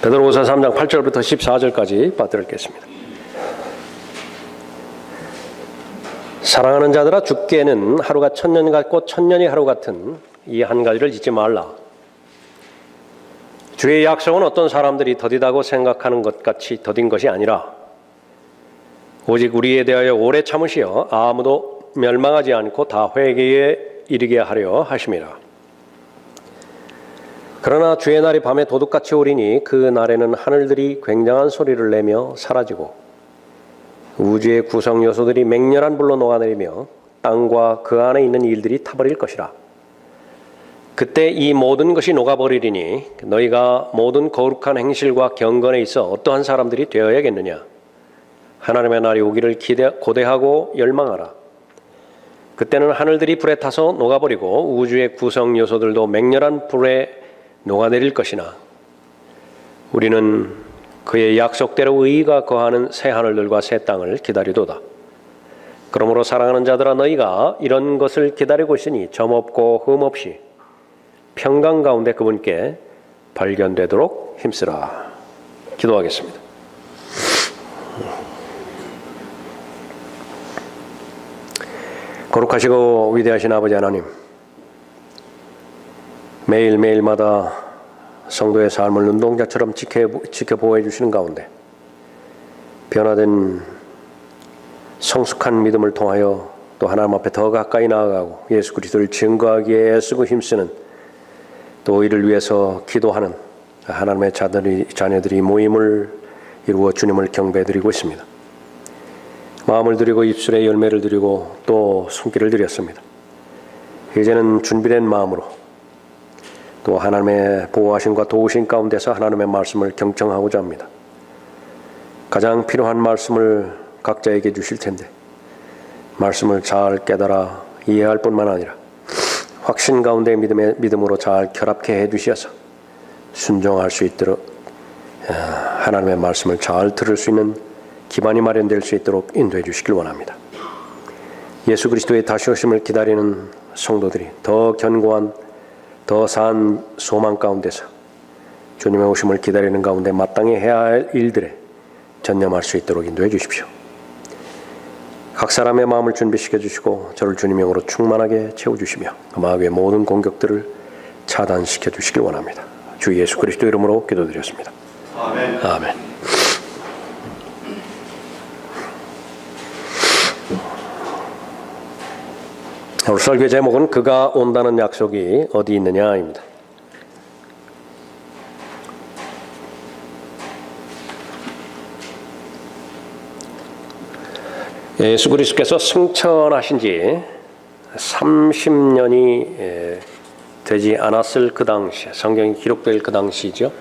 베드로후서 3장 8절부터 14절까지 받들겠습니다. 사랑하는 자들아, 죽게는 하루가 천년 같고 천년이 하루 같은 이 한 가지를 잊지 말라. 주의 약속은 어떤 사람들이 더디다고 생각하는 것 같이 더딘 것이 아니라 오직 우리에 대하여 오래 참으시어 아무도 멸망하지 않고 다 회개에 이르게 하려 하심이라. 그러나 주의 날이 밤에 도둑같이 오리니 그 날에는 하늘들이 굉장한 소리를 내며 사라지고 우주의 구성 요소들이 맹렬한 불로 녹아내리며 땅과 그 안에 있는 일들이 타버릴 것이라. 그때 이 모든 것이 녹아버리리니 너희가 모든 거룩한 행실과 경건에 있어 어떠한 사람들이 되어야겠느냐. 하나님의 날이 오기를 고대하고 열망하라. 그때는 하늘들이 불에 타서 녹아버리고 우주의 구성 요소들도 맹렬한 불에 녹아내릴 것이나 우리는 그의 약속대로 의의가 거하는 새 하늘들과 새 땅을 기다리도다. 그러므로 사랑하는 자들아, 너희가 이런 것을 기다리고 있으니 점없고 흠없이 평강 가운데 그분께 발견되도록 힘쓰라. 기도하겠습니다. 거룩하시고 위대하신 아버지 하나님, 매일매일마다 성도의 삶을 눈동자처럼 지켜보호해 주시는 가운데 변화된 성숙한 믿음을 통하여 또 하나님 앞에 더 가까이 나아가고 예수 그리스도를 증거하기에 애쓰고 힘쓰는, 또 이를 위해서 기도하는 하나님의 자녀들이 모임을 이루어 주님을 경배드리고 있습니다. 마음을 드리고 입술에 열매를 드리고 또 손길을 드렸습니다. 이제는 준비된 마음으로 또 하나님의 보호하심과 도우심 가운데서 하나님의 말씀을 경청하고자 합니다. 가장 필요한 말씀을 각자에게 주실 텐데 말씀을 잘 깨달아 이해할 뿐만 아니라 확신 가운데 믿음으로 잘 결합케 해주셔서 순종할 수 있도록 하나님의 말씀을 잘 들을 수 있는 기반이 마련될 수 있도록 인도해 주시길 원합니다. 예수 그리스도의 다시 오심을 기다리는 성도들이 더 견고한 더 산 소망 가운데서 주님의 오심을 기다리는 가운데 마땅히 해야 할 일들에 전념할 수 있도록 인도해 주십시오. 각 사람의 마음을 준비시켜 주시고 저를 주님의 영으로 충만하게 채워주시며 그 마귀의 모든 공격들을 차단시켜 주시길 원합니다. 주 예수 그리스도 이름으로 기도드렸습니다. 아멘. 아멘. 오늘 설교 제목은 그가 온다는 약속이 어디 있느냐입니다. 예수 그리스도께서 승천하신 지 30년이 되지 않았을 그 당시, 성경이 기록될 그 당시죠.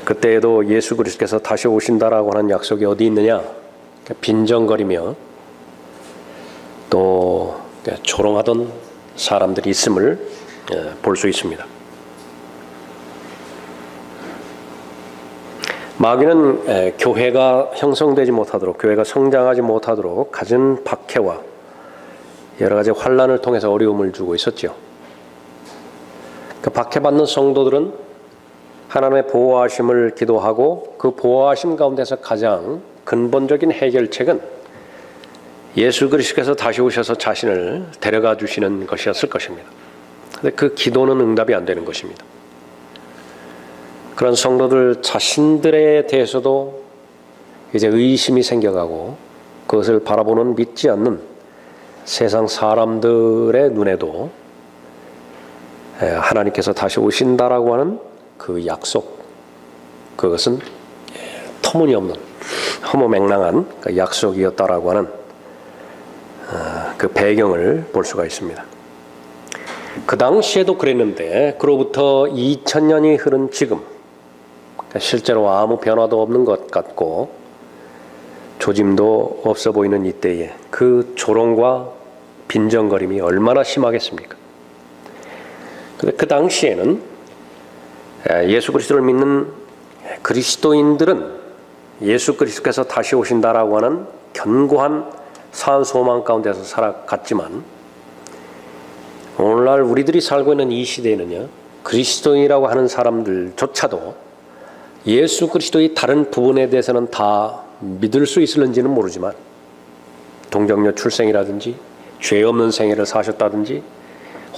그때에도 예수 그리스도께서 다시 오신다라고 하는 약속이 어디 있느냐 빈정거리며 또 조롱하던 사람들이 있음을 볼 수 있습니다. 마귀는 교회가 형성되지 못하도록, 교회가 성장하지 못하도록 갖은 박해와 여러 가지 환난을 통해서 어려움을 주고 있었죠. 그 박해받는 성도들은 하나님의 보호하심을 기도하고 그 보호하심 가운데서 가장 근본적인 해결책은 예수 그리스도께서 다시 오셔서 자신을 데려가 주시는 것이었을 것입니다. 그런데 그 기도는 응답이 안 되는 것입니다. 그런 성도들 자신들에 대해서도 이제 의심이 생겨가고 그것을 바라보는 믿지 않는 세상 사람들의 눈에도 하나님께서 다시 오신다라고 하는 그 약속, 그것은 터무니없는 허무맹랑한 그 약속이었다라고 하는 그 배경을 볼 수가 있습니다. 그 당시에도 그랬는데 그로부터 2000년이 흐른 지금 실제로 아무 변화도 없는 것 같고 조짐도 없어 보이는 이때에 그 조롱과 빈정거림이 얼마나 심하겠습니까? 근데 그 당시에는 예수 그리스도를 믿는 그리스도인들은 예수 그리스도께서 다시 오신다라고 하는 견고한 산 소망 가운데서 살아갔지만 오늘날 우리들이 살고 있는 이 시대에는요, 그리스도인이라고 하는 사람들조차도 예수 그리스도의 다른 부분에 대해서는 다 믿을 수 있을는지는 모르지만 동정녀 출생이라든지 죄 없는 생애를 사셨다든지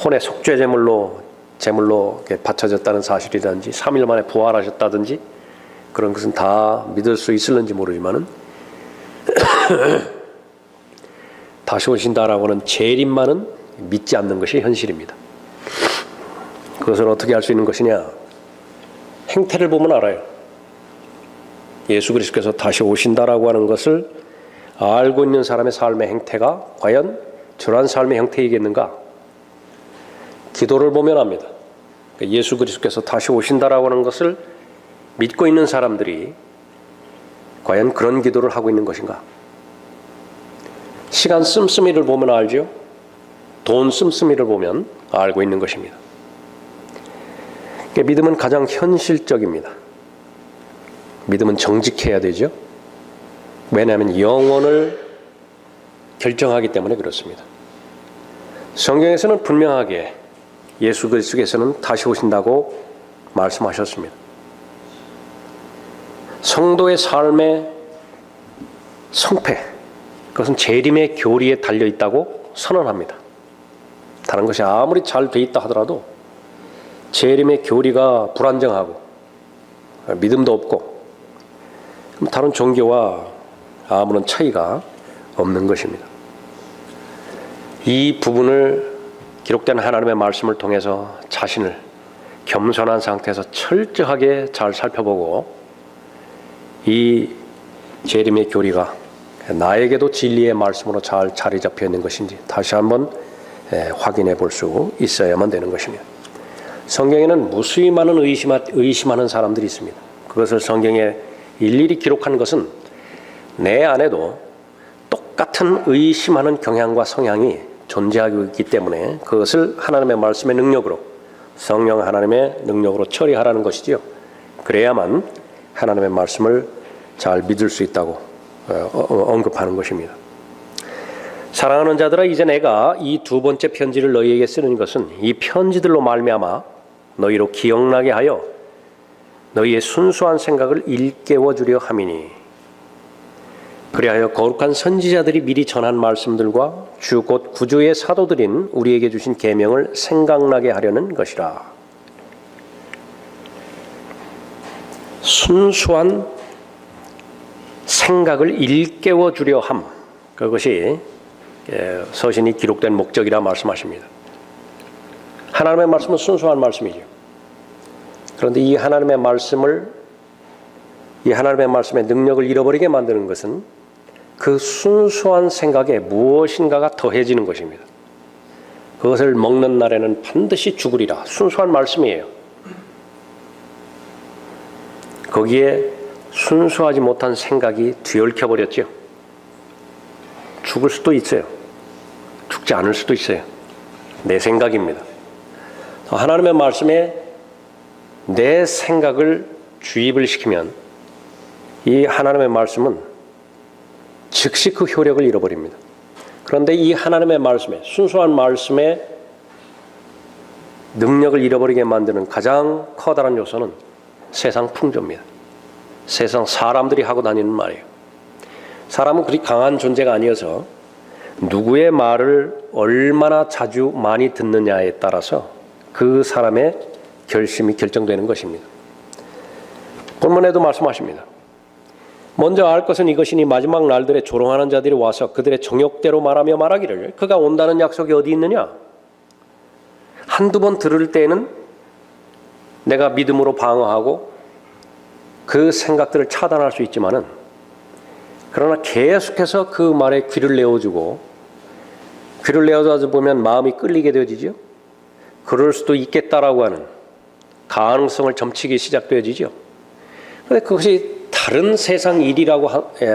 혼의 속죄 제물로 바쳐졌다는 사실이라든지 3일 만에 부활하셨다든지 그런 것은 다 믿을 수 있을는지 모르지만은 다시 오신다라고 하는 재림만은 믿지 않는 것이 현실입니다. 그것을 어떻게 알 수 있는 것이냐? 행태를 보면 알아요. 예수 그리스도께서 다시 오신다라고 하는 것을 알고 있는 사람의 삶의 행태가 과연 저러한 삶의 형태이겠는가? 기도를 보면 압니다. 예수 그리스도께서 다시 오신다라고 하는 것을 믿고 있는 사람들이 과연 그런 기도를 하고 있는 것인가? 시간 씀씀이를 보면 알죠? 돈 씀씀이를 보면 알고 있는 것입니다. 믿음은 가장 현실적입니다. 믿음은 정직해야 되죠. 왜냐하면 영혼을 결정하기 때문에 그렇습니다. 성경에서는 분명하게 예수 그리스도께서는 다시 오신다고 말씀하셨습니다. 성도의 삶의 성패, 그것은 재림의 교리에 달려있다고 선언합니다. 다른 것이 아무리 잘 돼 있다 하더라도 재림의 교리가 불안정하고 믿음도 없고 다른 종교와 아무런 차이가 없는 것입니다. 이 부분을 기록된 하나님의 말씀을 통해서 자신을 겸손한 상태에서 철저하게 잘 살펴보고 이 재림의 교리가 나에게도 진리의 말씀으로 잘 자리 잡혀 있는 것인지 다시 한번 확인해 볼 수 있어야만 되는 것입니다. 성경에는 무수히 많은 의심하는 사람들이 있습니다. 그것을 성경에 일일이 기록한 것은 내 안에도 똑같은 의심하는 경향과 성향이 존재하고 있기 때문에 그것을 하나님의 말씀의 능력으로, 성령 하나님의 능력으로 처리하라는 것이지요. 그래야만 하나님의 말씀을 잘 믿을 수 있다고 언급하는 것입니다. 사랑하는 자들아, 이제 내가 이 두 번째 편지를 너희에게 쓰는 것은 이 편지들로 말미암아 너희로 기억나게 하여 너희의 순수한 생각을 일깨워 주려 함이니, 그리하여 거룩한 선지자들이 미리 전한 말씀들과 주 곧 구주의 사도들인 우리에게 주신 계명을 생각나게 하려는 것이라. 순수한 생각을 일깨워 주려 함, 그것이 서신이 기록된 목적이라 말씀하십니다. 하나님의 말씀은 순수한 말씀이죠. 그런데 이 하나님의 말씀의 능력을 잃어버리게 만드는 것은 그 순수한 생각에 무엇인가가 더해지는 것입니다. 그것을 먹는 날에는 반드시 죽으리라. 순수한 말씀이에요. 거기에 순수하지 못한 생각이 뒤엉켜버렸죠. 죽을 수도 있어요. 죽지 않을 수도 있어요. 내 생각입니다. 하나님의 말씀에 내 생각을 주입을 시키면 이 하나님의 말씀은 즉시 그 효력을 잃어버립니다. 그런데 이 하나님의 말씀에, 순수한 말씀에 능력을 잃어버리게 만드는 가장 커다란 요소는 세상 풍조입니다. 세상 사람들이 하고 다니는 말이에요. 사람은 그리 강한 존재가 아니어서 누구의 말을 얼마나 자주 많이 듣느냐에 따라서 그 사람의 결심이 결정되는 것입니다. 본문에도 말씀하십니다. 먼저 알 것은 이것이니 마지막 날들에 조롱하는 자들이 와서 그들의 정욕대로 말하며 말하기를 그가 온다는 약속이 어디 있느냐? 한두 번 들을 때에는 내가 믿음으로 방어하고 그 생각들을 차단할 수 있지만은, 그러나 계속해서 그 말에 귀를 내어주고, 귀를 내어주다 보면 마음이 끌리게 되어지죠. 그럴 수도 있겠다라고 하는 가능성을 점치기 시작되어지죠. 그런데 그것이 다른 세상 일이라고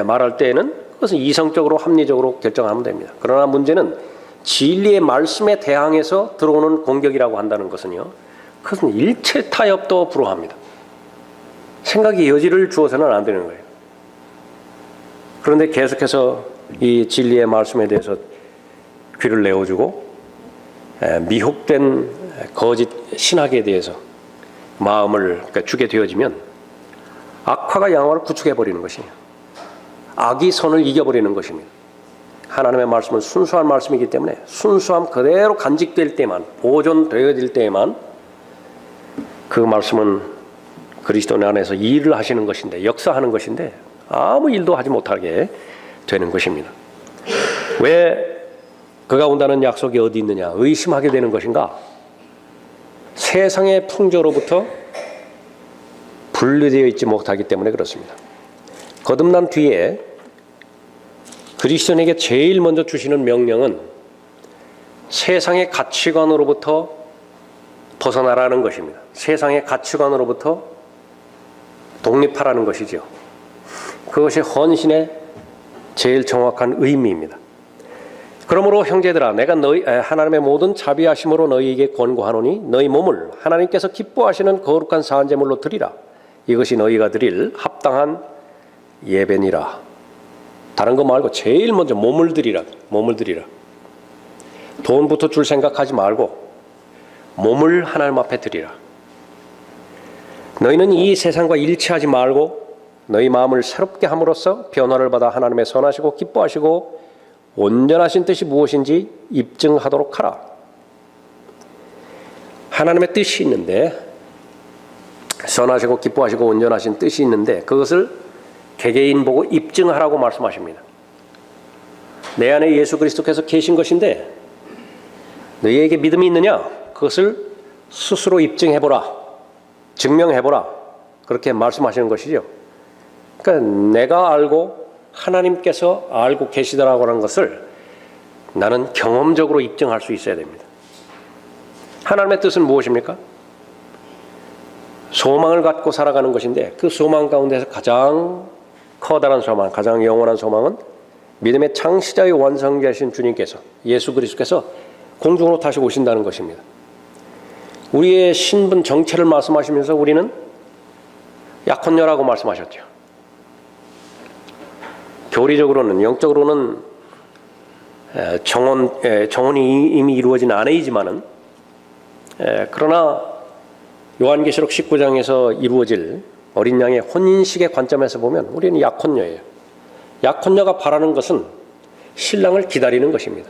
말할 때에는 그것은 이성적으로 합리적으로 결정하면 됩니다. 그러나 문제는 진리의 말씀에 대항해서 들어오는 공격이라고 한다는 것은요, 그것은 일체 타협도 불허합니다. 생각이 여지를 주어서는 안 되는 거예요. 그런데 계속해서 이 진리의 말씀에 대해서 귀를 내어주고 미혹된 거짓 신학에 대해서 마음을 주게 되어지면 악화가 양화를 구축해버리는 것이에요. 악이 선을 이겨버리는 것입니다. 하나님의 말씀은 순수한 말씀이기 때문에 순수함 그대로 간직될 때만, 보존되어질 때에만 그 말씀은 그리스도 안에서 일을 하시는 것인데, 역사하는 것인데 아무 일도 하지 못하게 되는 것입니다. 왜 그가 온다는 약속이 어디 있느냐 의심하게 되는 것인가? 세상의 풍조로부터 분리되어 있지 못하기 때문에 그렇습니다. 거듭난 뒤에 그리스도인에게 제일 먼저 주시는 명령은 세상의 가치관으로부터 벗어나라는 것입니다. 세상의 가치관으로부터 독립하라는 것이죠. 그것이 헌신의 제일 정확한 의미입니다. 그러므로 형제들아, 내가 하나님의 모든 자비하심으로 너희에게 권고하노니 너희 몸을 하나님께서 기뻐하시는 거룩한 사한제물로 드리라. 이것이 너희가 드릴 합당한 예배니라. 다른 거 말고 제일 먼저 몸을 드리라. 몸을 드리라. 돈부터 줄 생각하지 말고 몸을 하나님 앞에 드리라. 너희는 이 세상과 일치하지 말고 너희 마음을 새롭게 함으로써 변화를 받아 하나님의 선하시고 기뻐하시고 온전하신 뜻이 무엇인지 입증하도록 하라. 하나님의 뜻이 있는데, 선하시고 기뻐하시고 온전하신 뜻이 있는데 그것을 개개인 보고 입증하라고 말씀하십니다. 내 안에 예수 그리스도께서 계신 것인데 너희에게 믿음이 있느냐? 그것을 스스로 입증해보라. 증명해보라. 그렇게 말씀하시는 것이죠. 그러니까 내가 알고 하나님께서 알고 계시더라고 하는 것을 나는 경험적으로 입증할 수 있어야 됩니다. 하나님의 뜻은 무엇입니까? 소망을 갖고 살아가는 것인데 그 소망 가운데서 가장 커다란 소망, 가장 영원한 소망은 믿음의 창시자의 완성자이신 주님께서, 예수 그리스도께서 공중으로 다시 오신다는 것입니다. 우리의 신분 정체를 말씀하시면서 우리는 약혼녀라고 말씀하셨죠. 교리적으로는, 영적으로는 정혼이 이미 이루어진 아내이지만은, 그러나 요한계시록 19장에서 이루어질 어린 양의 혼인식의 관점에서 보면 우리는 약혼녀예요. 약혼녀가 바라는 것은 신랑을 기다리는 것입니다.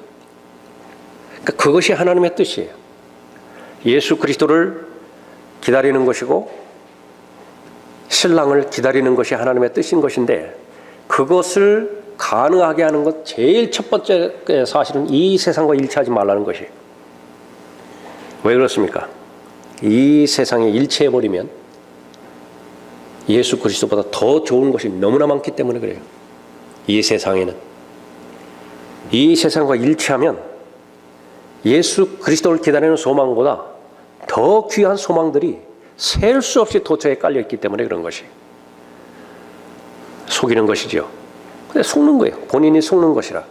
그러니까 그것이 하나님의 뜻이에요. 예수 그리스도를 기다리는 것이고 신랑을 기다리는 것이 하나님의 뜻인 것인데, 그것을 가능하게 하는 것 제일 첫 번째 사실은 이 세상과 일치하지 말라는 것이에요. 왜 그렇습니까? 이 세상에 일치해버리면 예수 그리스도보다 더 좋은 것이 너무나 많기 때문에 그래요. 이 세상에는. 이 세상과 일치하면 예수 그리스도를 기다리는 소망보다 더 귀한 소망들이 셀 수 없이 도처에 깔려있기 때문에 그런 것이 속이는 것이죠. 근데 속는 거예요. 본인이 속는 것이라.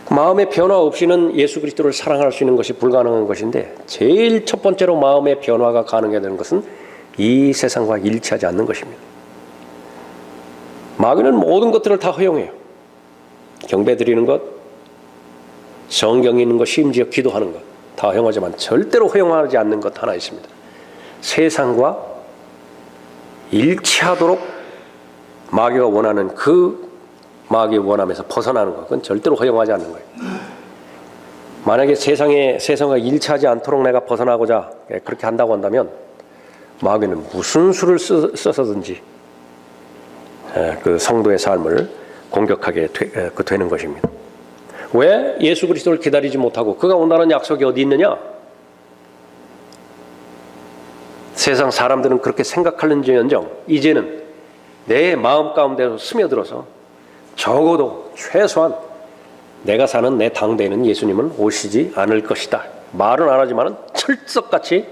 마음의 변화 없이는 예수 그리스도를 사랑할 수 있는 것이 불가능한 것인데, 제일 첫 번째로 마음의 변화가 가능해야 되는 것은 이 세상과 일치하지 않는 것입니다. 마귀는 모든 것들을 다 허용해요. 경배 드리는 것, 성경 읽는 것, 심지어 기도하는 것 다 허용하지만 절대로 허용하지 않는 것 하나 있습니다. 세상과 일치하도록 마귀가 원하는 그 마귀의 원함에서 벗어나는 것, 그건 절대로 허용하지 않는 거예요. 만약에 세상과 일치하지 않도록 내가 벗어나고자 그렇게 한다고 한다면 마귀는 무슨 수를 써서든지 그 성도의 삶을 공격하게 되는 것입니다. 왜 예수 그리스도를 기다리지 못하고 그가 온다는 약속이 어디 있느냐? 세상 사람들은 그렇게 생각하는지언정 이제는 내 마음 가운데서 스며들어서 적어도 최소한 내가 사는 내 당대에는 예수님은 오시지 않을 것이다. 말은 안 하지만 철석같이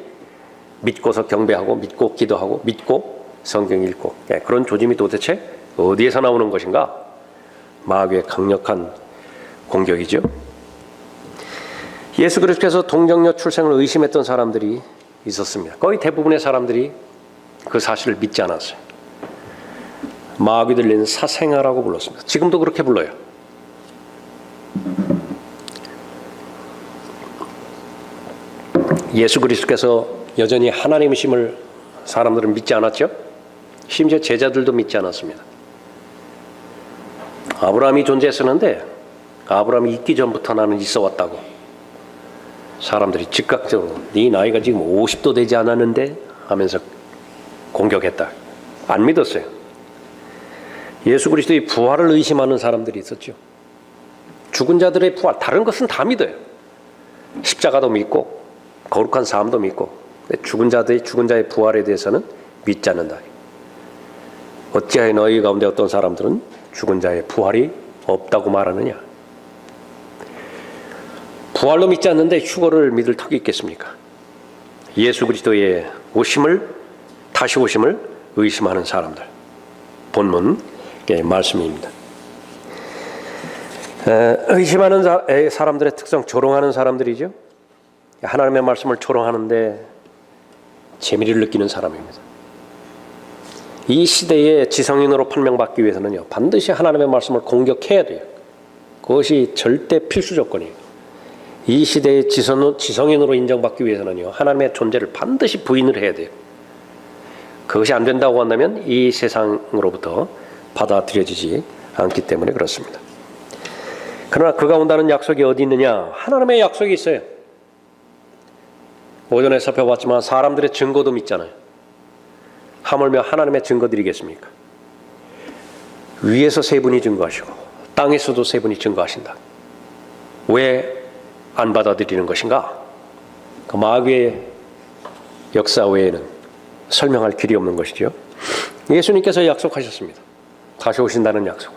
믿고서 경배하고 믿고 기도하고 믿고 성경 읽고, 그런 조짐이 도대체 어디에서 나오는 것인가? 마귀의 강력한 공격이죠. 예수 그리스도께서 동정녀 출생을 의심했던 사람들이 있었습니다. 거의 대부분의 사람들이 그 사실을 믿지 않았어요. 마귀 들린 사생아라고 불렀습니다. 지금도 그렇게 불러요. 예수 그리스도께서 여전히 하나님이심을 사람들은 믿지 않았죠. 심지어 제자들도 믿지 않았습니다. 아브라함이 존재했었는데 아브라함이 있기 전부터 나는 있어 왔다고 사람들이 즉각적으로 네 나이가 지금 50도 되지 않았는데 하면서 공격했다. 안 믿었어요. 예수 그리스도의 부활을 의심하는 사람들이 있었죠. 죽은 자들의 부활, 다른 것은 다 믿어요. 십자가도 믿고 거룩한 삶도 믿고, 죽은 자의 부활에 대해서는 믿지 않는다. 어찌하여 너희 가운데 어떤 사람들은 죽은 자의 부활이 없다고 말하느냐. 부활로 믿지 않는데 휴거를 믿을 턱이 있겠습니까? 예수 그리스도의 다시 오심을 의심하는 사람들. 본문의 말씀입니다. 의심하는 사람들의 특성, 조롱하는 사람들이죠. 하나님의 말씀을 조롱하는데 재미를 느끼는 사람입니다. 이 시대에 지성인으로 판명받기 위해서는요, 반드시 하나님의 말씀을 공격해야 돼요. 그것이 절대 필수 조건이에요. 이 시대의 지성인으로 인정받기 위해서는요, 하나님의 존재를 반드시 부인을 해야 돼요. 그것이 안 된다고 한다면 이 세상으로부터 받아들여지지 않기 때문에 그렇습니다. 그러나 그가 온다는 약속이 어디 있느냐? 하나님의 약속이 있어요. 오전에 살펴봤지만 사람들의 증거도 믿잖아요. 하물며 하나님의 증거드리겠습니까? 위에서 세 분이 증거하시고 땅에서도 세 분이 증거하신다. 왜 안 받아들이는 것인가? 그 마귀의 역사 외에는 설명할 길이 없는 것이죠. 예수님께서 약속하셨습니다. 다시 오신다는 약속.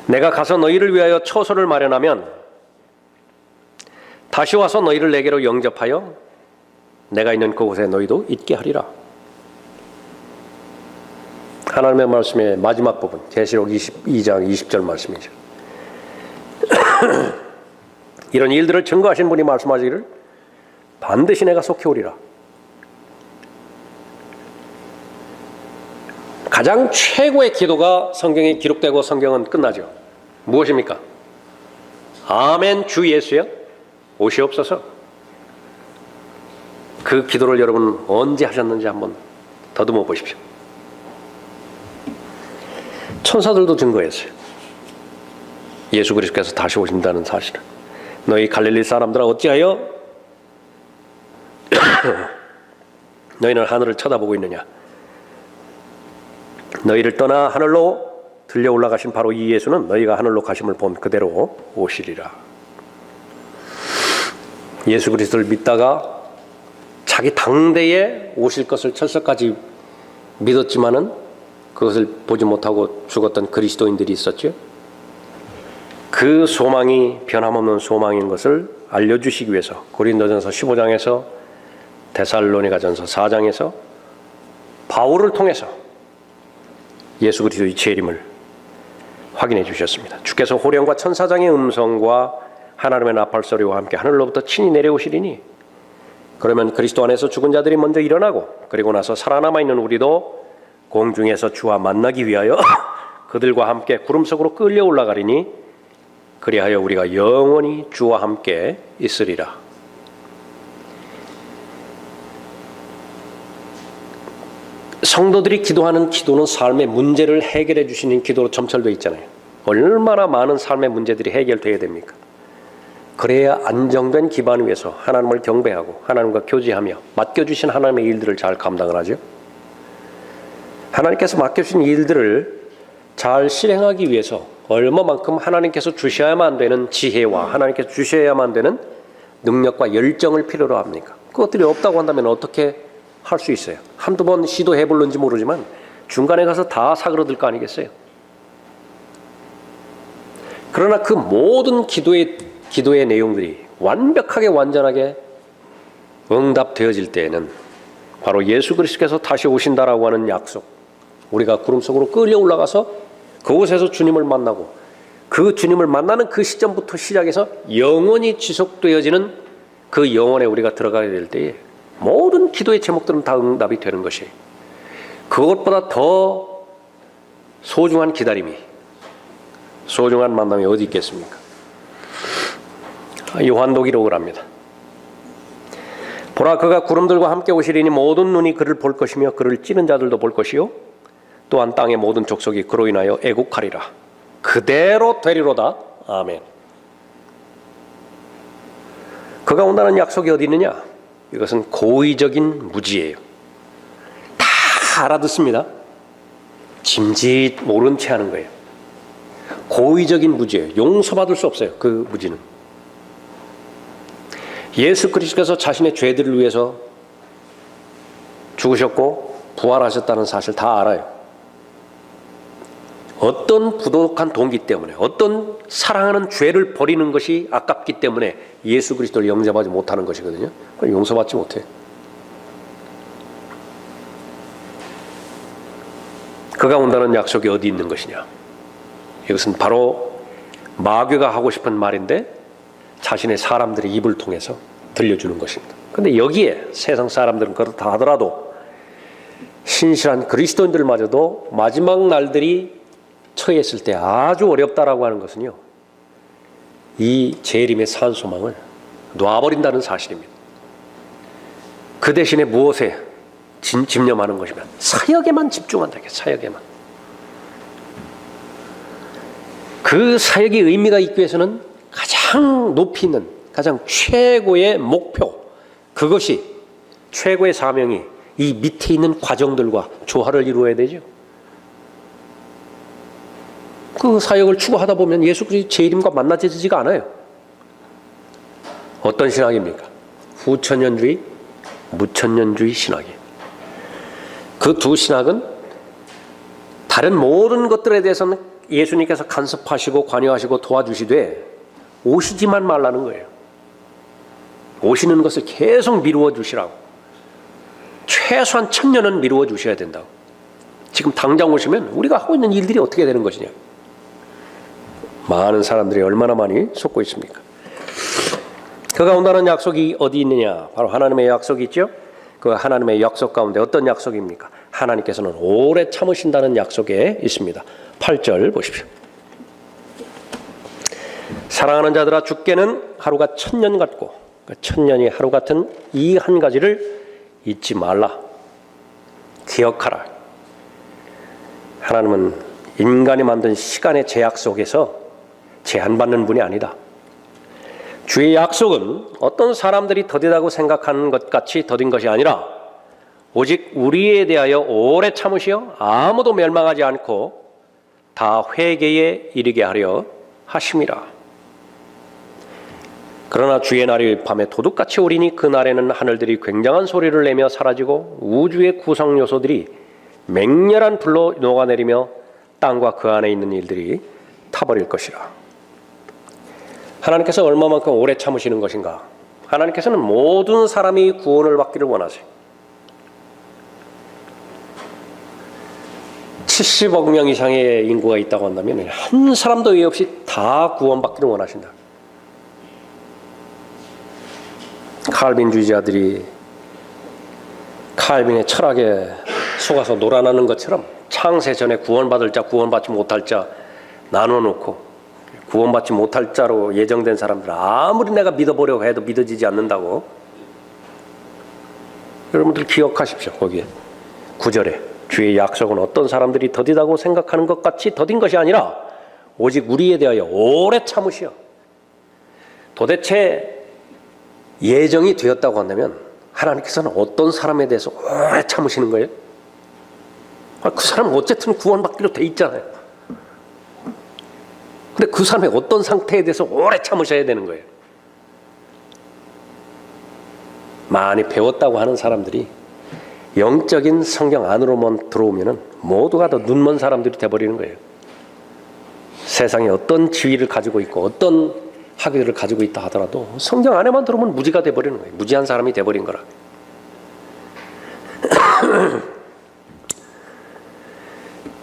내가 가서 너희를 위하여 처소를 마련하면 다시 와서 너희를 내게로 영접하여 내가 있는 그곳에 너희도 있게 하리라. 하나님의 말씀의 마지막 부분, 계시록 22장 20절 말씀이죠. 이런 일들을 증거하신 분이 말씀하시기를 반드시 내가 속히 오리라. 가장 최고의 기도가 성경에 기록되고 성경은 끝나죠. 무엇입니까? 아멘 주 예수여 오시옵소서. 그 기도를 여러분 언제 하셨는지 한번 더듬어 보십시오. 천사들도 증거했어요. 예수 그리스도께서 다시 오신다는 사실을. 너희 갈릴리 사람들아 어찌하여 너희는 하늘을 쳐다보고 있느냐. 너희를 떠나 하늘로 들려 올라가신 바로 이 예수는 너희가 하늘로 가심을 본 그대로 오시리라. 예수 그리스도를 믿다가 자기 당대에 오실 것을 철석까지 믿었지만은 그것을 보지 못하고 죽었던 그리스도인들이 있었죠. 그 소망이 변함없는 소망인 것을 알려주시기 위해서 고린도전서 15장에서 데살로니가전서 4장에서 바울을 통해서 예수 그리스도의 재림을 확인해 주셨습니다. 주께서 호령과 천사장의 음성과 하나님의 나팔 소리와 함께 하늘로부터 친히 내려오시리니 그러면 그리스도 안에서 죽은 자들이 먼저 일어나고 그리고 나서 살아남아 있는 우리도 공중에서 주와 만나기 위하여 그들과 함께 구름 속으로 끌려 올라가리니 그리하여 우리가 영원히 주와 함께 있으리라. 성도들이 기도하는 기도는 삶의 문제를 해결해 주시는 기도로 점철되어 있잖아요. 얼마나 많은 삶의 문제들이 해결돼야 됩니까? 그래야 안정된 기반 위에서 하나님을 경배하고 하나님과 교제하며 맡겨주신 하나님의 일들을 잘 감당을 하죠. 하나님께서 맡겨주신 일들을 잘 실행하기 위해서 얼마만큼 하나님께서 주셔야만 되는 지혜와 하나님께서 주셔야만 되는 능력과 열정을 필요로 합니까? 그것들이 없다고 한다면 어떻게 할 수 있어요? 한두 번 시도해 볼는지 모르지만 중간에 가서 다 사그러들 거 아니겠어요? 그러나 그 모든 기도의 내용들이 완벽하게 완전하게 응답되어질 때에는 바로 예수 그리스도께서 다시 오신다라고 하는 약속, 우리가 구름 속으로 끌려 올라가서 그곳에서 주님을 만나고 그 주님을 만나는 그 시점부터 시작해서 영원히 지속되어지는 그 영혼에 우리가 들어가게 될 때에 모든 기도의 제목들은 다 응답이 되는 것이, 그것보다 더 소중한 기다림이, 소중한 만남이 어디 있겠습니까? 요한도 기록을 합니다. 보라, 그가 구름들과 함께 오시리니 모든 눈이 그를 볼 것이며 그를 찌는 자들도 볼 것이요 또한 땅의 모든 족속이 그로 인하여 애국하리라. 그대로 되리로다. 아멘. 그가 온다는 약속이 어디 있느냐? 이것은 고의적인 무지예요. 다 알아듣습니다. 짐짓 모른 채 하는 거예요. 고의적인 무지예요. 용서받을 수 없어요. 그 무지는. 예수 그리스도께서 자신의 죄들을 위해서 죽으셨고 부활하셨다는 사실 다 알아요. 어떤 부도덕한 동기 때문에, 어떤 사랑하는 죄를 버리는 것이 아깝기 때문에 예수 그리스도를 영접하지 못하는 것이거든요. 용서받지 못해요. 그가 온다는 약속이 어디 있는 것이냐? 이것은 바로 마귀가 하고 싶은 말인데 자신의 사람들의 입을 통해서 들려주는 것입니다. 그런데 여기에 세상 사람들은 그렇다 하더라도 신실한 그리스도인들마저도 마지막 날들이 처했을 때 아주 어렵다라고 하는 것은요, 이 재림의 산소망을 놔버린다는 사실입니다. 그 대신에 무엇에 집념하는 것이면 사역에만 집중한다. 사역에만. 그 사역의 의미가 있기 위해서는 가장 높이 있는 가장 최고의 목표, 그것이 최고의 사명이 이 밑에 있는 과정들과 조화를 이루어야 되죠. 그 사역을 추구하다 보면 예수 그리스도의 재림과 만나지지가 않아요. 어떤 신학입니까? 후천년주의, 무천년주의 신학이에요. 그 두 신학은 다른 모든 것들에 대해서는 예수님께서 간섭하시고 관여하시고 도와주시되 오시지만 말라는 거예요. 오시는 것을 계속 미루어 주시라고. 최소한 1000년은 미루어 주셔야 된다고. 지금 당장 오시면 우리가 하고 있는 일들이 어떻게 되는 것이냐. 많은 사람들이 얼마나 많이 속고 있습니까? 그가 온다는 약속이 어디 있느냐? 바로 하나님의 약속이 있죠. 그 하나님의 약속 가운데 어떤 약속입니까? 하나님께서는 오래 참으신다는 약속에 있습니다. 8절 보십시오. 사랑하는 자들아, 주께는 하루가 1000년 같고 1000년이 하루 같은 이 한 가지를 잊지 말라. 기억하라. 하나님은 인간이 만든 시간의 제약 속에서 제한받는 분이 아니다. 주의 약속은 어떤 사람들이 더디다고 생각하는 것 같이 더딘 것이 아니라 오직 우리에 대하여 오래 참으시어 아무도 멸망하지 않고 다 회개에 이르게 하려 하심이라. 그러나 주의 날이 밤에 도둑같이 오리니 그 날에는 하늘들이 굉장한 소리를 내며 사라지고 우주의 구성 요소들이 맹렬한 불로 녹아내리며 땅과 그 안에 있는 일들이 타버릴 것이라. 하나님께서 얼마만큼 오래 참으시는 것인가? 하나님께서는 모든 사람이 구원을 받기를 원하세요. 70억 명 이상의 인구가 있다고 한다면 한 사람도 예외 없이 다 구원받기를 원하신다. 칼빈주의자들이 칼빈의 철학에 속아서 놀아나는 것처럼 창세 전에 구원받을 자, 구원받지 못할 자 나눠놓고 구원받지 못할 자로 예정된 사람들 아무리 내가 믿어보려고 해도 믿어지지 않는다고. 여러분들 기억하십시오. 거기에 9절에 주의 약속은 어떤 사람들이 더디다고 생각하는 것 같이 더딘 것이 아니라 오직 우리에 대하여 오래 참으시어. 도대체 예정이 되었다고 한다면 하나님께서는 어떤 사람에 대해서 오래 참으시는 거예요? 그 사람은 어쨌든 구원받기로 돼 있잖아요. 근데 그 사람의 어떤 상태에 대해서 오래 참으셔야 되는 거예요. 많이 배웠다고 하는 사람들이 영적인 성경 안으로만 들어오면 모두가 다 눈먼 사람들이 돼버리는 거예요. 세상에 어떤 지위를 가지고 있고 어떤 학위를 가지고 있다 하더라도 성경 안에만 들어오면 무지가 돼버리는 거예요. 무지한 사람이 돼버린 거라.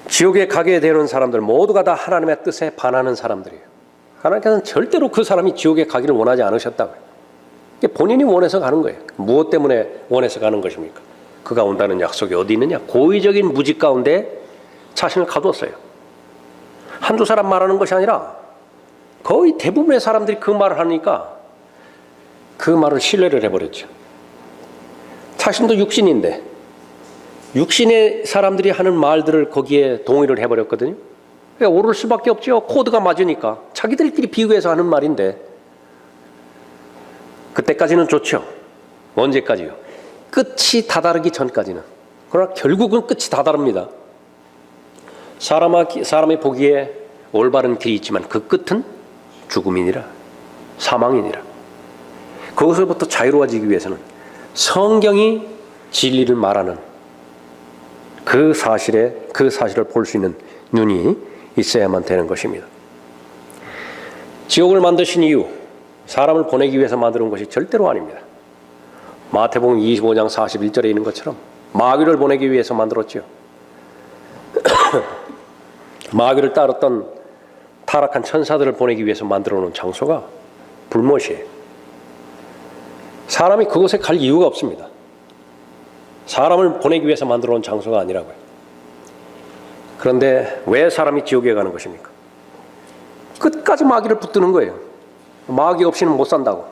지옥에 가게 되는 사람들 모두가 다 하나님의 뜻에 반하는 사람들이에요. 하나님께서는 절대로 그 사람이 지옥에 가기를 원하지 않으셨다고요. 본인이 원해서 가는 거예요. 무엇 때문에 원해서 가는 것입니까? 그가 온다는 약속이 어디 있느냐? 고의적인 무지 가운데 자신을 가두었어요. 한두 사람 말하는 것이 아니라 거의 대부분의 사람들이 그 말을 하니까 그 말을 신뢰를 해버렸죠. 자신도 육신인데 육신의 사람들이 하는 말들을 거기에 동의를 해버렸거든요. 그러니까 오를 수밖에 없죠. 코드가 맞으니까. 자기들끼리 비교해서 하는 말인데 그때까지는 좋죠. 언제까지요? 끝이 다다르기 전까지는. 그러나 결국은 끝이 다다릅니다. 사람이 보기에 올바른 길이 있지만 그 끝은 죽음이니라, 사망이니라. 거기서부터 자유로워지기 위해서는 성경이 진리를 말하는 그 사실을 볼 수 있는 눈이 있어야만 되는 것입니다. 지옥을 만드신 이유, 사람을 보내기 위해서 만드는 것이 절대로 아닙니다. 마태복음 25장 41절에 있는 것처럼 마귀를 보내기 위해서 만들었죠. 마귀를 따랐던 타락한 천사들을 보내기 위해서 만들어 놓은 장소가 불못이에요. 사람이 그곳에 갈 이유가 없습니다. 사람을 보내기 위해서 만들어 놓은 장소가 아니라고요. 그런데 왜 사람이 지옥에 가는 것입니까? 끝까지 마귀를 붙드는 거예요. 마귀 없이는 못 산다고.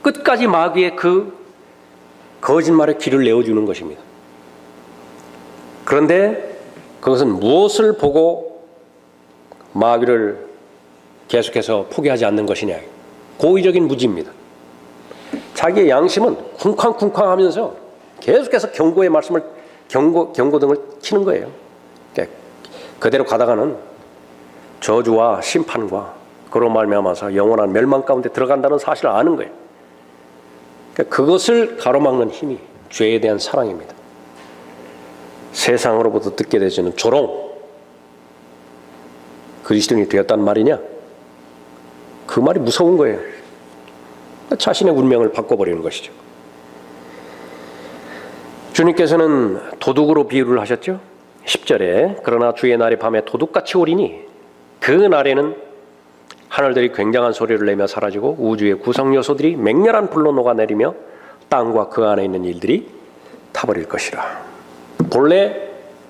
끝까지 마귀의 그 거짓말의 길을 내어주는 것입니다. 그런데 그것은 무엇을 보고 마귀를 계속해서 포기하지 않는 것이냐. 고의적인 무지입니다. 자기의 양심은 쿵쾅쿵쾅 하면서 계속해서 경고의 말씀을 경고등을 켜는 거예요. 그대로 가다가는 저주와 심판과 그로 말미암아서 영원한 멸망 가운데 들어간다는 사실을 아는 거예요. 그것을 가로막는 힘이 죄에 대한 사랑입니다. 세상으로부터 듣게 되지는 조롱, 그리스도인이 되었단 말이냐? 그 말이 무서운 거예요. 자신의 운명을 바꿔버리는 것이죠. 주님께서는 도둑으로 비유를 하셨죠. 10절에 그러나 주의 날이 밤에 도둑같이 오리니 그 날에는 하늘들이 굉장한 소리를 내며 사라지고 우주의 구성 요소들이 맹렬한 불로 녹아내리며 땅과 그 안에 있는 일들이 타버릴 것이라. 본래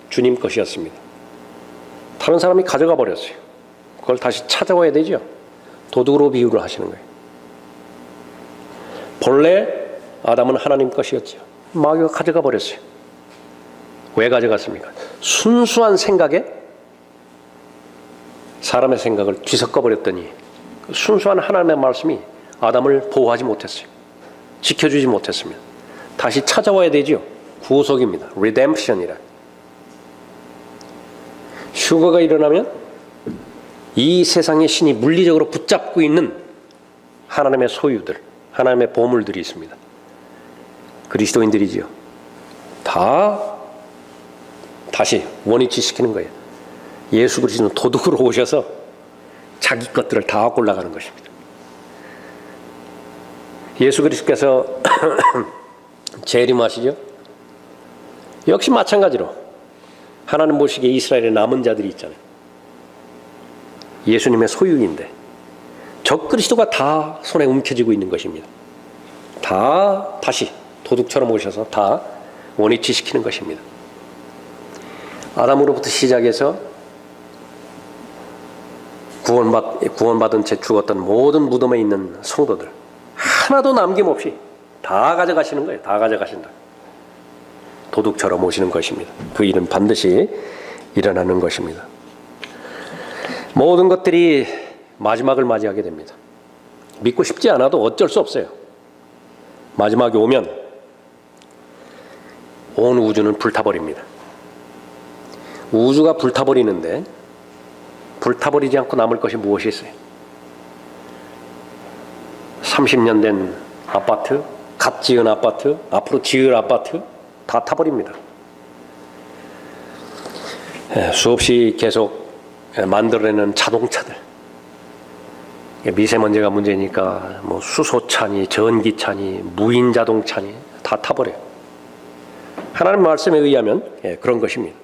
주님 것이었습니다. 다른 사람이 가져가 버렸어요. 그걸 다시 찾아와야 되죠. 도둑으로 비유를 하시는 거예요. 본래 아담은 하나님 것이었죠. 마귀가 가져가 버렸어요. 왜 가져갔습니까? 순수한 생각에 사람의 생각을 뒤섞어 버렸더니 순수한 하나님의 말씀이 아담을 보호하지 못했어요. 지켜주지 못했습니다. 다시 찾아와야 되죠. 구속입니다. redemption이라. 휴거가 일어나면 이 세상의 신이 물리적으로 붙잡고 있는 하나님의 소유들, 하나님의 보물들이 있습니다. 그리스도인들이지요. 다시 원위치시키는 거예요. 예수 그리스도는 도둑으로 오셔서 자기 것들을 다 골라가는 것입니다. 예수 그리스도께서 재림하시죠. 역시 마찬가지로 하나님 보시기에 이스라엘의 남은 자들이 있잖아요. 예수님의 소유인데 적 그리스도가 다 손에 움켜쥐고 있는 것입니다. 다 다시 도둑처럼 오셔서 다 원위치시키는 것입니다. 아담으로부터 시작해서 구원받은 채 죽었던 모든 무덤에 있는 성도들 하나도 남김없이 다 가져가시는 거예요. 다 가져가신다. 도둑처럼 오시는 것입니다. 그 일은 반드시 일어나는 것입니다. 모든 것들이 마지막을 맞이하게 됩니다. 믿고 싶지 않아도 어쩔 수 없어요. 마지막이 오면 온 우주는 불타버립니다. 우주가 불타버리는데 불타버리지 않고 남을 것이 무엇이 있어요? 30년 된 아파트, 갓 지은 아파트, 앞으로 지을 아파트 다 타버립니다. 수없이 계속 만들어내는 자동차들, 미세먼지가 문제니까 뭐 수소차니 전기차니 무인 자동차니 다 타버려요. 하나님 말씀에 의하면 그런 것입니다.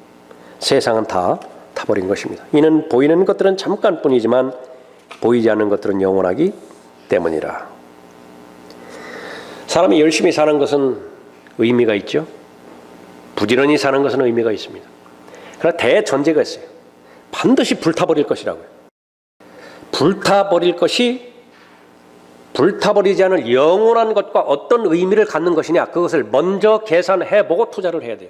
세상은 다 타버린 것입니다. 이는 보이는 것들은 잠깐뿐이지만 보이지 않는 것들은 영원하기 때문이라. 사람이 열심히 사는 것은 의미가 있죠. 부지런히 사는 것은 의미가 있습니다. 그러나 대전제가 있어요. 반드시 불타버릴 것이라고요. 불타버릴 것이 불타버리지 않을 영원한 것과 어떤 의미를 갖는 것이냐, 그것을 먼저 계산해보고 투자를 해야 돼요.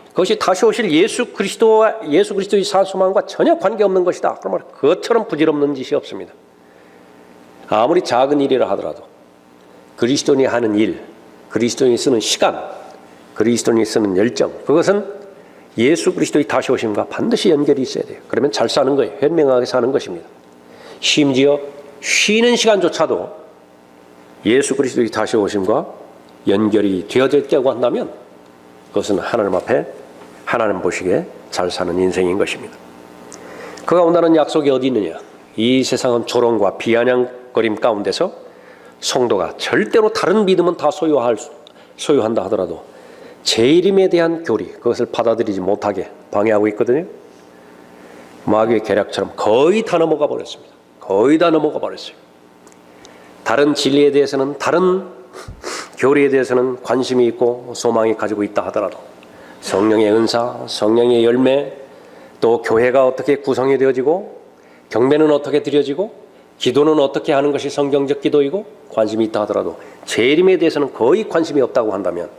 그것이 다시 오실 예수 그리스도의 사소망과 전혀 관계없는 것이다. 그러면 그것처럼 부질없는 짓이 없습니다. 아무리 작은 일이라 하더라도 그리스도인이 하는 일, 그리스도인이 쓰는 시간, 그리스도인이 쓰는 열정, 그것은 예수 그리스도의 다시 오심과 반드시 연결이 있어야 돼요. 그러면 잘 사는 거예요. 현명하게 사는 것입니다. 심지어 쉬는 시간조차도 예수 그리스도의 다시 오심과 연결이 되어져 있다고 한다면 그것은 하나님 앞에 하나님 보시기에 잘 사는 인생인 것입니다. 그가 온다는 약속이 어디 있느냐? 이 세상은 조롱과 비아냥거림 가운데서 성도가 절대로 다른 믿음은 다 소유한다 하더라도 재림에 대한 교리, 그것을 받아들이지 못하게 방해하고 있거든요. 마귀의 계략처럼 거의 다 넘어가 버렸습니다. 거의 다 넘어가 버렸어요. 다른 진리에 대해서는, 다른 교리에 대해서는 관심이 있고 소망이 가지고 있다 하더라도 성령의 은사, 성령의 열매, 또 교회가 어떻게 구성이 되어지고 경배는 어떻게 드려지고 기도는 어떻게 하는 것이 성경적 기도이고 관심이 있다 하더라도 재림에 대해서는 거의 관심이 없다고 한다면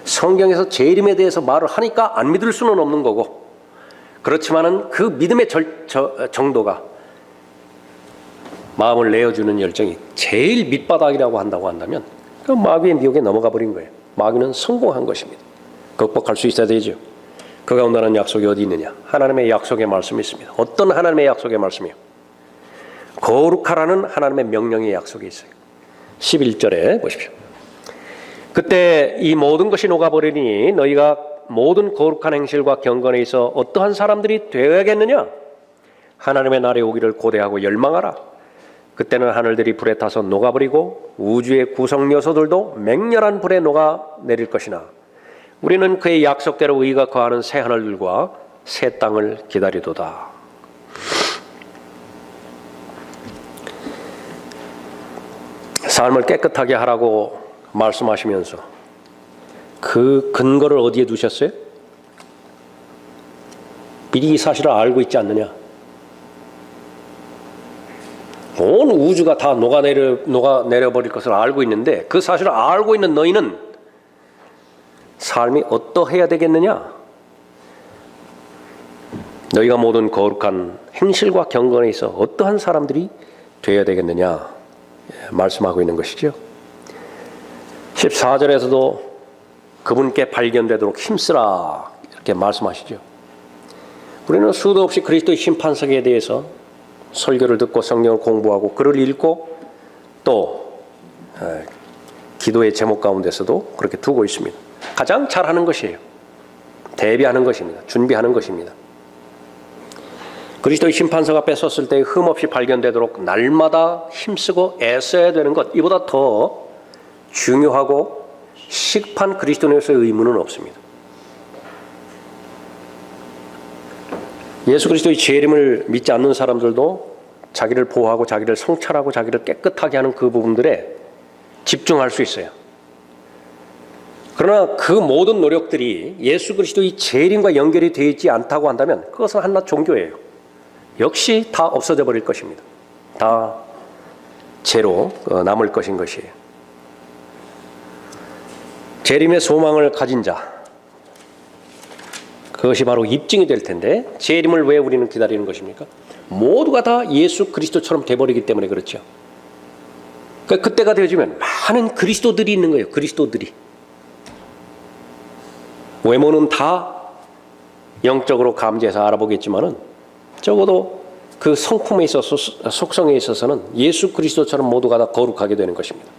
성경에서 재림에 대해서 말을 하니까 안 믿을 수는 없는 거고, 그렇지만은 그 믿음의 정도가, 마음을 내어주는 열정이 제일 밑바닥이라고 한다면 그 마귀의 미혹에 넘어가 버린 거예요. 마귀는 성공한 것입니다. 극복할 수 있어야 되죠. 그가 온다는 약속이 어디 있느냐? 하나님의 약속의 말씀이 있습니다. 어떤 하나님의 약속의 말씀이요? 거룩하라는 하나님의 명령의 약속이 있어요. 11절에 보십시오. 그때 이 모든 것이 녹아버리니 너희가 모든 거룩한 행실과 경건에 있어 어떠한 사람들이 되어야겠느냐? 하나님의 날이 오기를 고대하고 열망하라. 그때는 하늘들이 불에 타서 녹아버리고 우주의 구성 요소들도 맹렬한 불에 녹아내릴 것이나 우리는 그의 약속대로 의가 거하는 새 하늘들과 새 땅을 기다리도다. 삶을 깨끗하게 하라고 말씀하시면서 그 근거를 어디에 두셨어요? 미리 이 사실을 알고 있지 않느냐? 온 우주가 다 녹아내려버릴 것을 알고 있는데 그 사실을 알고 있는 너희는 삶이 어떠해야 되겠느냐? 너희가 모든 거룩한 행실과 경건에 있어 어떠한 사람들이 되어야 되겠느냐? 말씀하고 있는 것이죠. 14절에서도 그분께 발견되도록 힘쓰라 이렇게 말씀하시죠. 우리는 수도 없이 그리스도의 심판석에 대해서 설교를 듣고 성경을 공부하고 글을 읽고 또 기도의 제목 가운데서도 그렇게 두고 있습니다. 가장 잘하는 것이에요. 대비하는 것입니다. 준비하는 것입니다. 그리스도의 심판석 앞에 섰을 때 흠없이 발견되도록 날마다 힘쓰고 애써야 되는 것, 이보다 더 중요하고 시급한 그리스도인으로서의 의무는 없습니다. 예수 그리스도의 재림을 믿지 않는 사람들도 자기를 보호하고 자기를 성찰하고 자기를 깨끗하게 하는 그 부분들에 집중할 수 있어요. 그러나 그 모든 노력들이 예수 그리스도의 재림과 연결이 되어 있지 않다고 한다면 그것은 한낱 종교예요. 역시 다 없어져 버릴 것입니다. 다 죄로 남을 것인 것이에요. 재림의 소망을 가진 자, 그것이 바로 입증이 될 텐데 재림을 왜 우리는 기다리는 것입니까? 모두가 다 예수 그리스도처럼 돼버리기 때문에 그렇죠. 그러니까 그때가 되어지면 많은 그리스도들이 있는 거예요. 그리스도들이. 외모는 다 영적으로 감지해서 알아보겠지만은 적어도 그 성품에 있어서, 속성에 있어서는 예수 그리스도처럼 모두가 다 거룩하게 되는 것입니다.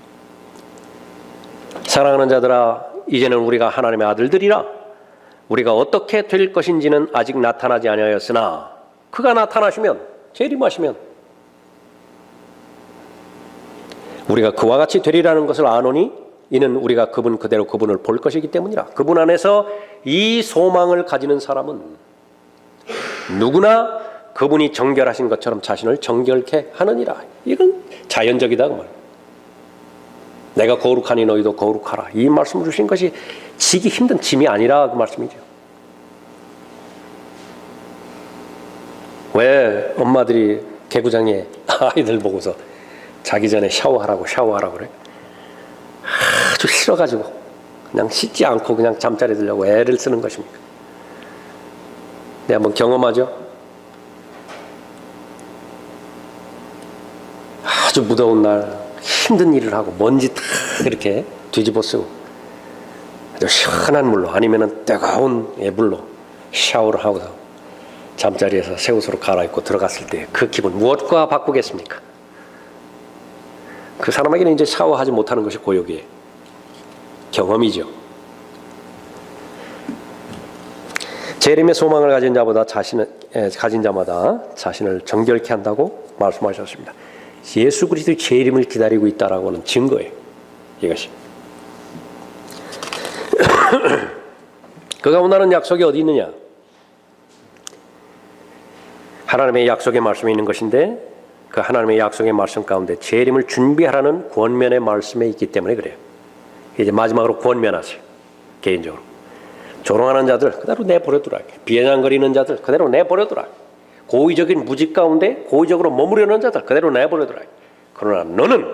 사랑하는 자들아, 이제는 우리가 하나님의 아들들이라 우리가 어떻게 될 것인지는 아직 나타나지 아니하였으나 그가 나타나시면, 재림하시면 우리가 그와 같이 되리라는 것을 아노니 이는 우리가 그분 그대로 그분을 볼 것이기 때문이라. 그분 안에서 이 소망을 가지는 사람은 누구나 그분이 정결하신 것처럼 자신을 정결케 하느니라. 이건 자연적이다 그 말. 내가 거룩하니 너희도 거룩하라. 이 말씀을 주신 것이 지기 힘든 짐이 아니라 그 말씀이죠. 왜 엄마들이 개구장에 아이들 보고서 자기 전에 샤워하라고 그래. 아주 싫어가지고 그냥 씻지 않고 그냥 잠자리 들려고 애를 쓰는 것입니까? 네, 한번 경험하죠? 아주 무더운 날 힘든 일을 하고 먼지 다 이렇게 뒤집어 쓰고 아주 시원한 물로 아니면 뜨거운 물로 샤워를 하고서 잠자리에서 새 옷으로 갈아입고 들어갔을 때 그 기분 무엇과 바꾸겠습니까? 그 사람에게는 이제 샤워하지 못하는 것이 고역이에요. 경험이죠. 재림의 소망을 가진 자마다 자신을 정결케 한다고 말씀하셨습니다. 예수 그리스도의 재림을 기다리고 있다라고 하는 증거예요. 이것이. 그가 원하는 약속이 어디 있느냐? 하나님의 약속의 말씀이 있는 것인데 그 하나님의 약속의 말씀 가운데 재림을 준비하라는 권면의 말씀에 있기 때문에 그래요. 이제 마지막으로 권면하세요. 개인적으로. 조롱하는 자들 그대로 내버려두라. 비아냥거리는 자들 그대로 내버려두라. 고의적인 무직 가운데 고의적으로 머무르는 자들 그대로 내버려두라. 그러나 너는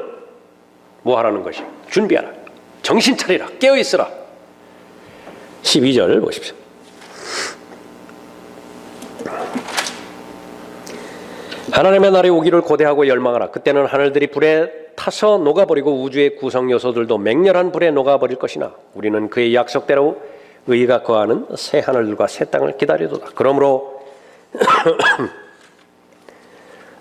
뭐 하라는 것이? 준비하라. 정신 차리라. 깨어있으라. 12절 보십시오. 하나님의 날이 오기를 고대하고 열망하라. 그때는 하늘들이 불에 타서 녹아버리고 우주의 구성 요소들도 맹렬한 불에 녹아버릴 것이나 우리는 그의 약속대로 의가 거하는 새 하늘들과 새 땅을 기다리도다. 그러므로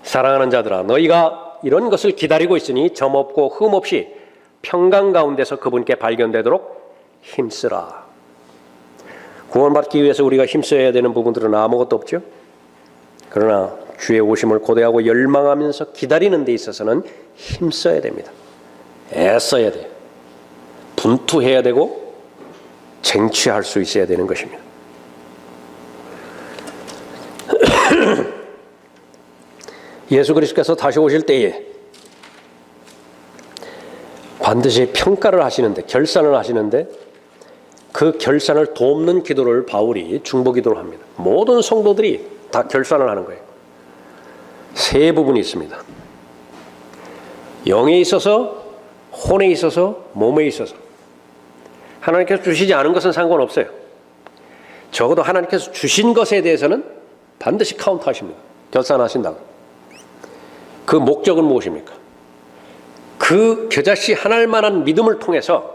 사랑하는 자들아 너희가 이런 것을 기다리고 있으니 점없고 흠없이 평강 가운데서 그분께 발견되도록 힘쓰라. 구원받기 위해서 우리가 힘써야 되는 부분들은 아무것도 없죠. 그러나 주의 오심을 고대하고 열망하면서 기다리는 데 있어서는 힘써야 됩니다. 애써야 돼요. 분투해야 되고 쟁취할 수 있어야 되는 것입니다. 예수 그리스도께서 다시 오실 때에 반드시 평가를 하시는데 결산을 하시는데 그 결산을 돕는 기도를 바울이 중보기도를 합니다. 모든 성도들이 다 결산을 하는 거예요. 세 부분이 있습니다. 영에 있어서, 혼에 있어서, 몸에 있어서. 하나님께서 주시지 않은 것은 상관없어요. 적어도 하나님께서 주신 것에 대해서는 반드시 카운트하십니다. 결산하신다고. 그 목적은 무엇입니까? 그 겨자씨 하나만한 믿음을 통해서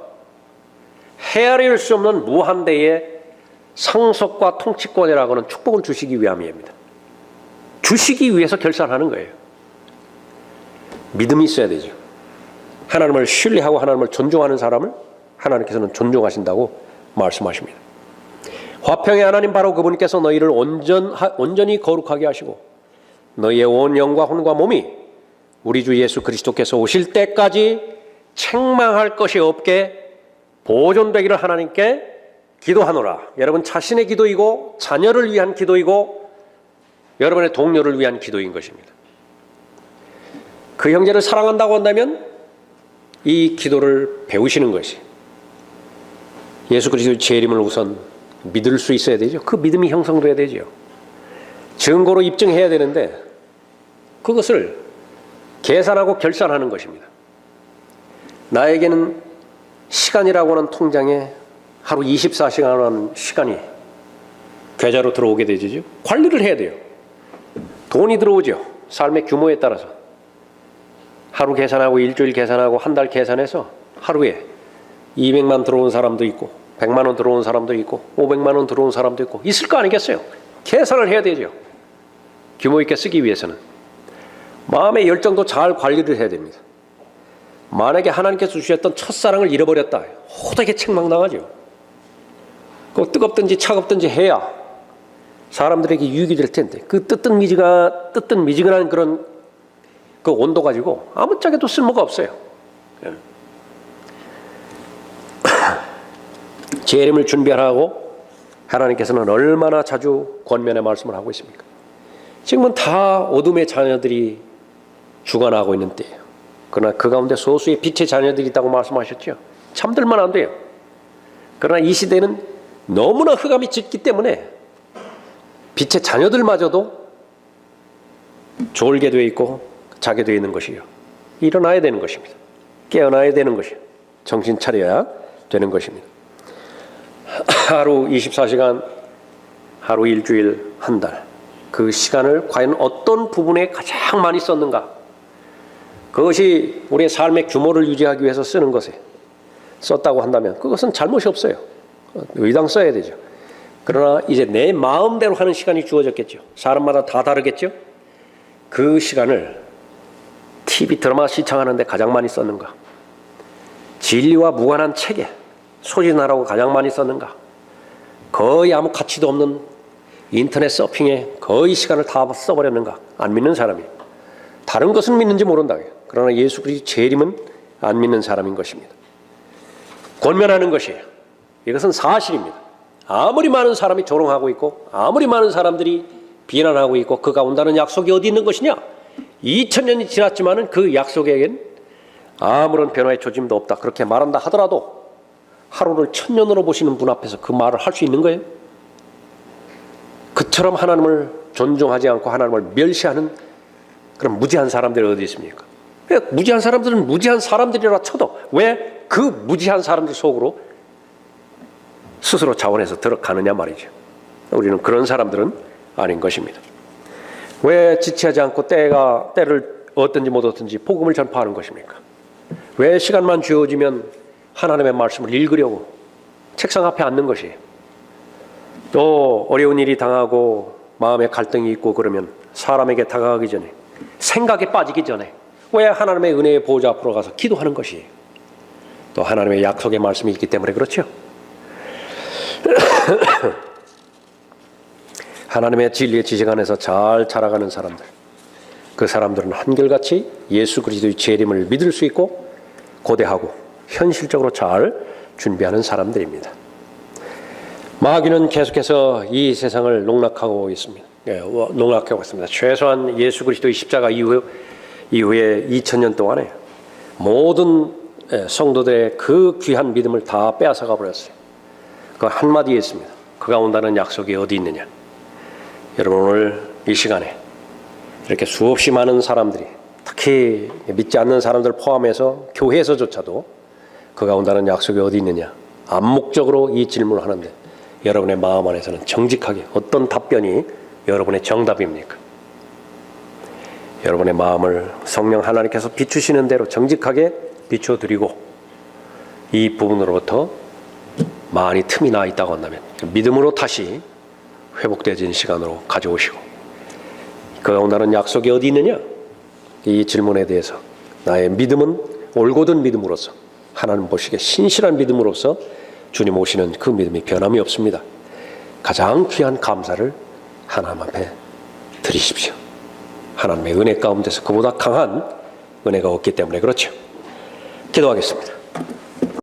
헤아릴 수 없는 무한대의 상속과 통치권이라고 하는 축복을 주시기 위함입니다. 주시기 위해서 결산하는 거예요. 믿음이 있어야 되죠. 하나님을 신뢰하고 하나님을 존중하는 사람을 하나님께서는 존중하신다고 말씀하십니다. 화평의 하나님 바로 그분께서 너희를 온전히 거룩하게 하시고 너희의 온 영과 혼과 몸이 우리 주 예수 그리스도께서 오실 때까지 책망할 것이 없게 보존되기를 하나님께 기도하노라. 여러분 자신의 기도이고 자녀를 위한 기도이고 여러분의 동료를 위한 기도인 것입니다. 그 형제를 사랑한다고 한다면 이 기도를 배우시는 것이 예수 그리스도의 재림을 우선 믿을 수 있어야 되죠. 그 믿음이 형성돼야 되죠. 증거로 입증해야 되는데 그것을 계산하고 결산하는 것입니다. 나에게는 시간이라고 하는 통장에 하루 24시간 하는 시간이 계좌로 들어오게 되죠. 관리를 해야 돼요. 돈이 들어오죠. 삶의 규모에 따라서. 하루 계산하고 일주일 계산하고 한 달 계산해서 하루에 200만 들어온 사람도 있고 100만 원 들어온 사람도 있고 500만 원 들어온 사람도 있고 있을 거 아니겠어요. 계산을 해야 되죠. 규모 있게 쓰기 위해서는. 마음의 열정도 잘 관리를 해야 됩니다. 만약에 하나님께서 주셨던 첫사랑을 잃어버렸다. 호되게 책망당하죠. 그 뜨겁든지 차갑든지 해야 사람들에게 유익이 될 텐데 그 뜨뜻미지근한 그런 그 온도 가지고 아무짝에도 쓸모가 없어요. 재림을 준비하라고 하나님께서는 얼마나 자주 권면의 말씀을 하고 있습니까? 지금은 다 어둠의 자녀들이 주관하고 있는 때예요. 그러나 그 가운데 소수의 빛의 자녀들이 있다고 말씀하셨죠. 잠들면 안 돼요. 그러나 이 시대는 너무나 흑암이 짙기 때문에 빛의 자녀들마저도 졸게 되어 있고 자게 되어 있는 것이요. 일어나야 되는 것입니다. 깨어나야 되는 것이에요. 정신 차려야 되는 것입니다. 하루 24시간, 하루 일주일, 한 달, 그 시간을 과연 어떤 부분에 가장 많이 썼는가? 그것이 우리의 삶의 규모를 유지하기 위해서 쓰는 것에 썼다고 한다면 그것은 잘못이 없어요. 의당 써야 되죠. 그러나 이제 내 마음대로 하는 시간이 주어졌겠죠. 사람마다 다 다르겠죠. 그 시간을 TV 드라마 시청하는 데 가장 많이 썼는가? 진리와 무관한 책에 소진하라고 가장 많이 썼는가? 거의 아무 가치도 없는 인터넷 서핑에 거의 시간을 다 써버렸는가? 안 믿는 사람이. 다른 것은 믿는지 모른다. 그러나 예수 그리스도 재림은 안 믿는 사람인 것입니다. 권면하는 것이에요. 이것은 사실입니다. 아무리 많은 사람이 조롱하고 있고 아무리 많은 사람들이 비난하고 있고 그가 온다는 약속이 어디 있는 것이냐? 2000년이 지났지만은 그 약속에겐 아무런 변화의 조짐도 없다. 그렇게 말한다 하더라도 하루를 1000년으로 보시는 분 앞에서 그 말을 할 수 있는 거예요? 그처럼 하나님을 존중하지 않고 하나님을 멸시하는 그런 무지한 사람들이 어디 있습니까? 무지한 사람들은 무지한 사람들이라 쳐도 왜 그 무지한 사람들 속으로 스스로 자원해서 들어가느냐 말이죠. 우리는 그런 사람들은 아닌 것입니다. 왜 지체하지 않고 때를 얻든지 못 얻든지 복음을 전파하는 것입니까? 왜 시간만 주어지면 하나님의 말씀을 읽으려고 책상 앞에 앉는 것이에요? 또 어려운 일이 당하고 마음에 갈등이 있고 그러면 사람에게 다가가기 전에 생각에 빠지기 전에 왜 하나님의 은혜의 보좌 앞으로 가서 기도하는 것이에요? 또 하나님의 약속의 말씀이 있기 때문에 그렇죠. 하나님의 진리의 지식 안에서 잘 자라가는 사람들, 그 사람들은 한결같이 예수 그리스도의 재림을 믿을 수 있고 고대하고 현실적으로 잘 준비하는 사람들입니다. 마귀는 계속해서 이 세상을 농락하고 있습니다. 농락하고 있습니다. 최소한 예수 그리스도의 십자가 이후에 2000년 동안에 모든 성도들의 그 귀한 믿음을 다 빼앗아가 버렸어요. 그 한마디에 있습니다. 그가 온다는 약속이 어디 있느냐? 여러분 오늘 이 시간에 이렇게 수없이 많은 사람들이 특히 믿지 않는 사람들 포함해서 교회에서조차도 그가 온다는 약속이 어디 있느냐? 암묵적으로 이 질문을 하는데 여러분의 마음 안에서는 정직하게 어떤 답변이 여러분의 정답입니까? 여러분의 마음을 성령 하나님께서 비추시는 대로 정직하게 비춰드리고 이 부분으로부터 많이 틈이 나 있다고 한다면 믿음으로 다시 회복되어진 시간으로 가져오시고 그가 온다는 약속이 어디 있느냐? 이 질문에 대해서 나의 믿음은 올곧은 믿음으로서 하나님 보시기에 신실한 믿음으로서 주님 오시는 그 믿음이 변함이 없습니다. 가장 귀한 감사를 하나님 앞에 드리십시오. 하나님의 은혜 가운데서 그보다 강한 은혜가 없기 때문에 그렇죠. 기도하겠습니다.